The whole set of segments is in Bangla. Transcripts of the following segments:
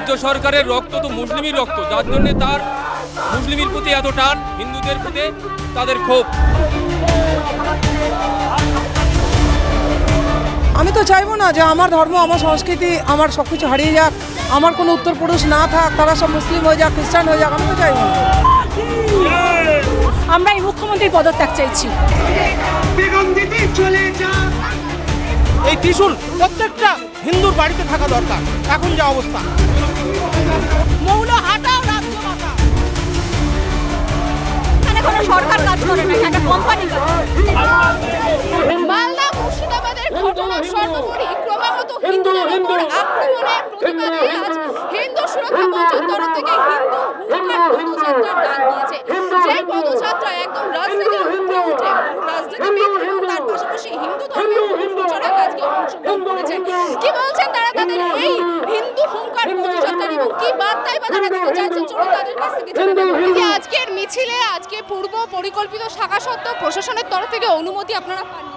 রাজ্য সরকারের রক্ত তো মুসলিমই রক্ত, যার জন্য তার মুসলিমের প্রতি এত টান, হিন্দুদের প্রতি তাদের ক্ষোভ। আমি তো চাইবো না যে আমার ধর্ম, আমার সংস্কৃতি, আমার সব কিছু হারিয়ে যাক, আমার কোনো উত্তরপুরুষ না থাক, তারা সব মুসলিম হয়ে যাক, খ্রিস্টান হয়ে যাক, আমি তো চাইবো না। আমরা এই মুখ্যমন্ত্রীর পদত্যাগ চাইছি। এই ত্রিশূল প্রত্যেকটা হিন্দুর বাড়িতে থাকা দরকার। এখন যে অবস্থা, মৌল হাটাও, রাজ্য বাঁচাও। এখানে কোনো সরকার কাজ করে না, একটা কোম্পানি কাজ করে। মালদা মুর্শিদাবাদের ঘটনা সর্বোপরি ক্রমাগত হিন্দুদের উপর আক্রমণের প্রতিবাদে আজ হিন্দু সুরক্ষা মঞ্চের তরফ থেকে হিন্দু হুঙ্কার পদযাত্রার ডাক দিয়েছে। যে পদযাত্রা একদম রাজনীতির উপরে উঠে রাজনীতিবিদ এবং তার পাশাপাশি হিন্দু ধর্মের প্রচারক আজকে অংশগ্রহণ করেছেন। কি বলছেন তারা তাদের এই হিন্দু হুঙ্কার পদযাত্রার এবং কি বার্তাই বা তারা দিতে চাইছেন, চলুন তাদের কাছ থেকে জেনে নেব। এই যে আজকের মিছিলে আজকে পূর্ব পরিকল্পিত শাখা সত্ত্বেও প্রশাসনের তরফ থেকে অনুমতি আপনারা পাননি?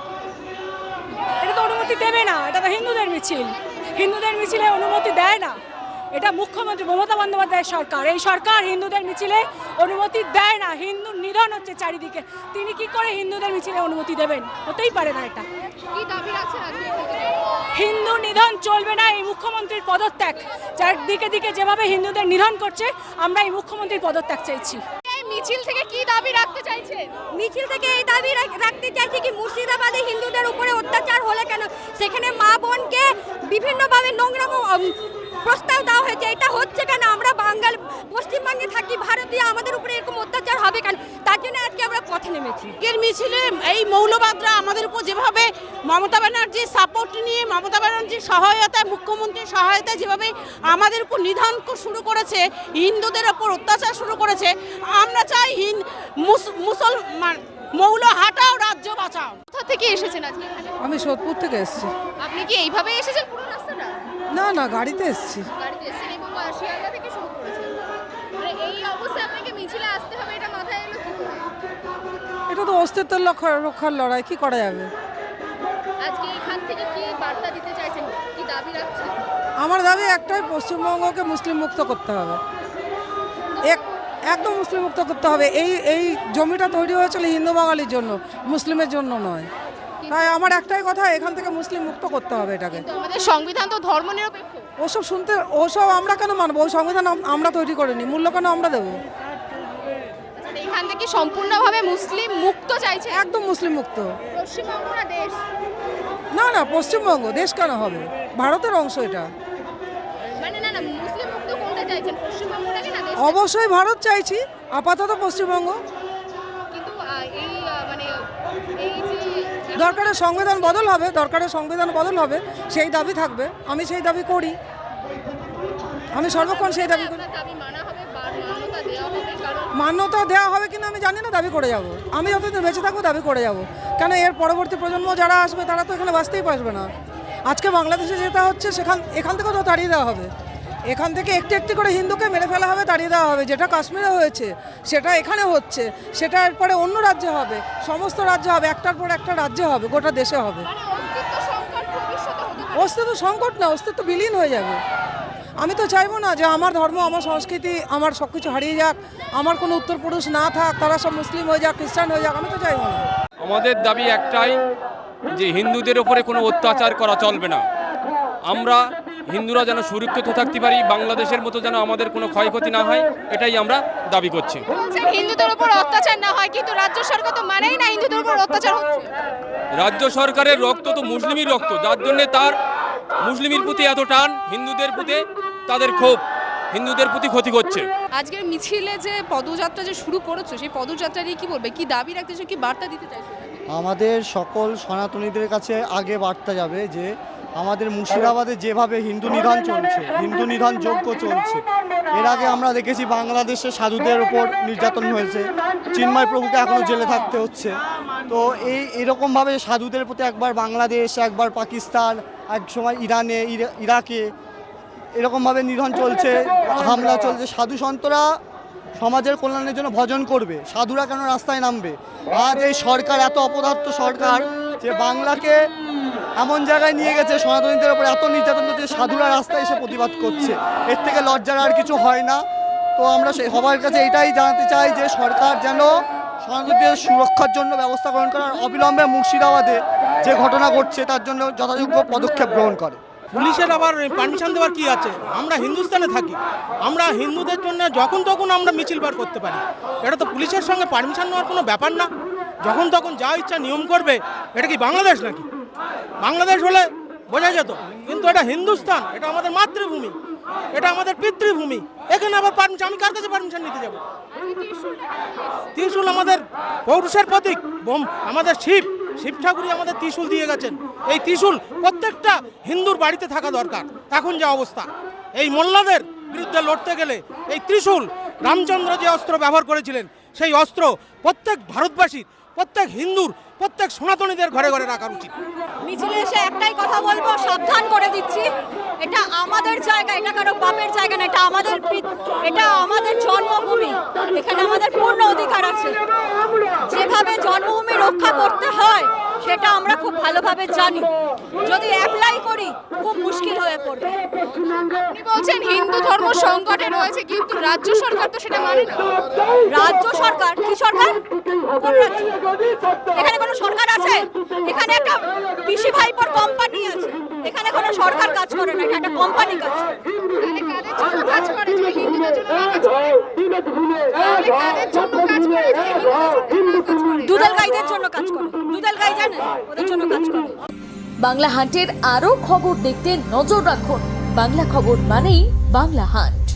এটা তো অনুমতি দেবে না, এটা তো হিন্দুদের মিছিল। হিন্দুদের মিছিলে অনুমতি দেয় না, এটা মুখ্যমন্ত্রী মমতা বন্দ্যোপাধ্যায়ের সরকার। এই সরকার হিন্দুদের মিছিলে অনুমতি দেয় না। হিন্দু নিধন হচ্ছে চারিদিকে, তিনি কি করে হিন্দুদের মিছিলে অনুমতি দেবেন? হতেই পারে না। এটা কি দাবি রাখছেন আজকে? হিন্দু নিধন চলবে না, এই মুখ্যমন্ত্রীর পদত্যাগ। যার দিকে দিকে যেভাবে হিন্দুদের নিধন করছে, আমরা এই মুখ্যমন্ত্রীর পদত্যাগ চাইছি। এই মিছিল থেকে কি দাবি রাখতে চাইছেন? মিছিল থেকে এই দাবি রাখতে চাইছি কি মুর্শিদাবাদে হিন্দুদের উপরে অত্যাচার হলে কেন সেখানে মা বোনকে বিভিন্নভাবে নোংরা প্রস্তাব দেওয়া হয়েছে, এটা হচ্ছে কেন? আমরা বাঙাল পশ্চিমবঙ্গে থাকি, ভারতীয়, আমাদের উপরে এরকম অত্যাচার হবে কেন? তার জন্য আজকে আমরা পথে নেমেছি। এর মিছিলে এই মৌলবাদরা আমাদের উপর যেভাবে মমতা ব্যানার্জির সাপোর্ট নিয়ে, মমতা ব্যানার্জির সহায়তায়, মুখ্যমন্ত্রীর সহায়তায় যেভাবে আমাদের উপর নিধন শুরু করেছে, হিন্দুদের উপর অত্যাচার শুরু করেছে, আমরা চাই মুসলমান মৌল হাটাও, রাজ্য বাঁচাও। কোথা থেকে এসেছেন আজকে এখানে? আমি সোদপুর থেকে এসেছি। আপনি কি এইভাবে এসেছেন পুরো রাস্তাটা? না না, গাড়িতে এসেছি। গাড়িতে এসেছেন এবং শিয়ালদা থেকে শুরু করেছেন। মানে এই অবস্থায় আপনাকে মিছিলে আসতে হবে, এটা মাথায় এলো কি করে? এটা তো অস্তিত্বের রক্ষার লড়াই, কি করা যাবে? আজকে এখান থেকে কি বার্তা দিতে চাইছেন, কি দাবি রাখছেন? আমার দাবি একটাই, পশ্চিমবঙ্গকে মুসলিম মুক্ত করতে হবে। একদম মুসলিম মুক্ত করতে হবে। এই জমিটা তৈরি হয়েছিল হিন্দু বাঙালির জন্য, মুসলিমের জন্য নয়। তাই আমার একটাই কথা, এখান থেকে মুসলিম মুক্ত করতে হবে এটাকে। তো আমাদের সংবিধান তো ধর্মনিরপেক্ষ। ওসব আমরা কেন মানবো? ওই সংবিধান আমরা তৈরি করিনি, মূল্য কেন আমরা দেবো? এখান থেকে সম্পূর্ণভাবে মুসলিম মুক্ত চাইছে। একদম মুসলিম মুক্ত। পশ্চিমবঙ্গ না দেশ? না না, পশ্চিমবঙ্গ দেশ কেন হবে? ভারতের অংশ এটা। মানে না না, মুসলিম মুক্ত কোনটা চাইছেন, পশ্চিমবঙ্গটাকে না দেশ? অবশ্যই ভারত চাইছি, আপাতত পশ্চিমবঙ্গ। কিন্তু এই মানে এই যে দরকারের সংবিধান বদল হবে, সেই দাবি থাকবে। আমি সেই দাবি করি, আমি সর্বক্ষণ সেই দাবি করি। দাবি মানা হবে, মান্যতা দেওয়া হবে, কারণ মান্যতা দেওয়া হবে কিনা আমি জানি না, দাবি করে যাব। আমি যতদিন বেঁচে থাকবো দাবি করে যাব। কেন এর পরবর্তী প্রজন্ম যারা আসবে তারা তো এখানে বাঁচতেই পারবে না। আজকে বাংলাদেশে যেটা হচ্ছে এখান থেকেও তো তাড়িয়ে দেওয়া হবে। এখান থেকে একটি একটি করে হিন্দুকে মেরে ফেলা হবে, তাড়িয়ে দেওয়া হবে। যেটা কাশ্মীরে হয়েছে সেটা এখানে হচ্ছে, সেটা এরপরে অন্য রাজ্যে হবে, সমস্ত রাজ্যে হবে, একটার পর একটা রাজ্যে হবে, গোটা দেশে হবে। অস্তিত্ব সংকট ভবিষ্যতে হতে পারে। অস্তিত্ব সংকট না, অস্তিত্ব বিলীন হয়ে যাবে। আমি তো চাইবো না যে আমার ধর্ম, আমার সংস্কৃতি, আমার সব কিছু হারিয়ে যাক, আমার কোনো উত্তরপুরুষ না থাক, তারা সব মুসলিম হয়ে যাক, খ্রিস্টান হয়ে যাক, আমি তো চাইবো না। আমাদের দাবি একটাই, যে হিন্দুদের ওপরে কোনো অত্যাচার করা চলবে না। আমরা হিন্দুরা যেন সুরক্ষিত থাকতে পারি, বাংলাদেশের মতো যেন আমাদের কোনো ক্ষয়ক্ষতি না হয়, এটাই আমরা দাবি করছি। বলছেন হিন্দুদের উপর অত্যাচার না হয়, কিন্তু রাজ্য সরকার তো মানেই না হিন্দুদের উপর অত্যাচার হচ্ছে। রাজ্য সরকারের রক্ত তো মুসলিমই রক্ত, যার জন্য তার মুসলিমের প্রতি এত টান, হিন্দুদের প্রতি তাদের ক্ষোভ, হিন্দুদের প্রতি ক্ষতি করছে। আজকের মিছিলে যে পদযাত্রা যে শুরু করেছো, সেই পদযাত্রা নিয়ে কি বলবে, কি দাবি রাখতেছো, কি বার্তা দিতে চাইছো? আমাদের সকল সনাতনীদের কাছে আগে বার্তা যাবে যে আমাদের মুর্শিদাবাদে যেভাবে হিন্দু নিধন চলছে, হিন্দু নিধন যজ্ঞ চলছে, এর আগে আমরা দেখেছি বাংলাদেশে সাধুদের উপর নির্যাতন হয়েছে, চিন্ময় প্রভুকে এখনও জেলে থাকতে হচ্ছে। তো এরকমভাবে সাধুদের প্রতি একবার বাংলাদেশ, একবার পাকিস্তান, এক সময় ইরানে, ইরাকে এরকমভাবে নিধন চলছে, হামলা চলছে। সাধু সন্তরা সমাজের কল্যাণের জন্য ভজন করবে, সাধুরা কেন রাস্তায় নামবে? আজ এই সরকার এত অপদার্থ সরকার যে বাংলাকে এমন জায়গায় নিয়ে গেছে, সনাতনীদের উপর এত নির্যাতন করছে, সাধুরা রাস্তায় এসে প্রতিবাদ করছে। এর থেকে লজ্জার আর কিছু হয় না। তো আমরা সবার কাছে এটাই জানাতে চাই যে সরকার যেন সনাতনীদের সুরক্ষার জন্য ব্যবস্থা গ্রহণ করে, আর অবিলম্বে মুর্শিদাবাদে যে ঘটনা ঘটছে তার জন্য যথাযোগ্য পদক্ষেপ গ্রহণ করে। পুলিশের আবার পারমিশন দেওয়ার কি আছে? আমরা হিন্দুস্তানে থাকি, আমরা হিন্দুদের জন্য যখন তখন আমরা মিছিল বার করতে পারি। এটা তো পুলিশের সঙ্গে পারমিশন নেওয়ার কোনো ব্যাপার না। যখন তখন যা ইচ্ছা নিয়ম করবে। এটা কি বাংলাদেশ নাকি? বাংলাদেশ হলে বোঝা যেত, কিন্তু এটা হিন্দুস্তান, এটা আমাদের মাতৃভূমি, এটা আমাদের পিতৃভূমি। এখানে আবার পারমিশন, আমি কার কাছে পারমিশন নিতে যাব? ত্রিশূল আমাদের পৌরুষের প্রতীক, আমাদের শিব ঠাকুরই আমাদের ত্রিশূল দিয়ে গেছেন। এই ত্রিশূল প্রত্যেকটা হিন্দুর বাড়িতে থাকা দরকার। এখন যে অবস্থা, এই মোল্লাদের বিরুদ্ধে লড়তে গেলে এই ত্রিশূল, রামচন্দ্র যে অস্ত্র ব্যবহার করেছিলেন, সেই অস্ত্র প্রত্যেক ভারতবাসীর, প্রত্যেক হিন্দুর, প্রত্যেক সনাতনীদের ঘরে ঘরে রাখা উচিত। মিছিলে এসে একটাই কথা বলবো, সাবধান করে দিচ্ছি, এটা আমাদের জায়গা, এটা কারো বাপের জায়গা না, এটা আমাদের জন্মভূমি। এখানে আমাদের পূর্ণ অধিকার আছে। যেভাবে জন্মভূমি রক্ষা করতে হয় সেটা আমরা খুব ভালোভাবে জানি। যদি অ্যাপ্লাই করি খুব মুশকিল হয়ে পড়বে। আপনি বলছেন হিন্দু ধর্ম সংকটে রয়েছে, কিন্তু রাজ্য সরকার তো সেটা মানে না। রাজ্য সরকার কি সরকার? কোন রাজ্য? এখানে কোনো সরকার আছে? এখানে একটা পিসি ভাইপোর কোম্পানি আছে। এখানে কোনো সরকার কাজ করে না, এটা একটা কোম্পানি কাজ করে। তাহলে কাদের জন্য কাজ করে? যে হিন্দুদের জন্য না কাজ করে? তাহলে কাদের জন্য কাজ করে? যে হিন্দুদের জন্য না কাজ করে? দুধাল গাইদের জন্য কাজ করে। দুধাল গাই জানেন? ওদের জন্য কাজ করে। বাংলা হান্টের আরও খবর দেখতে নজর রাখুন। বাংলা খবর মানেই বাংলা হান্ট।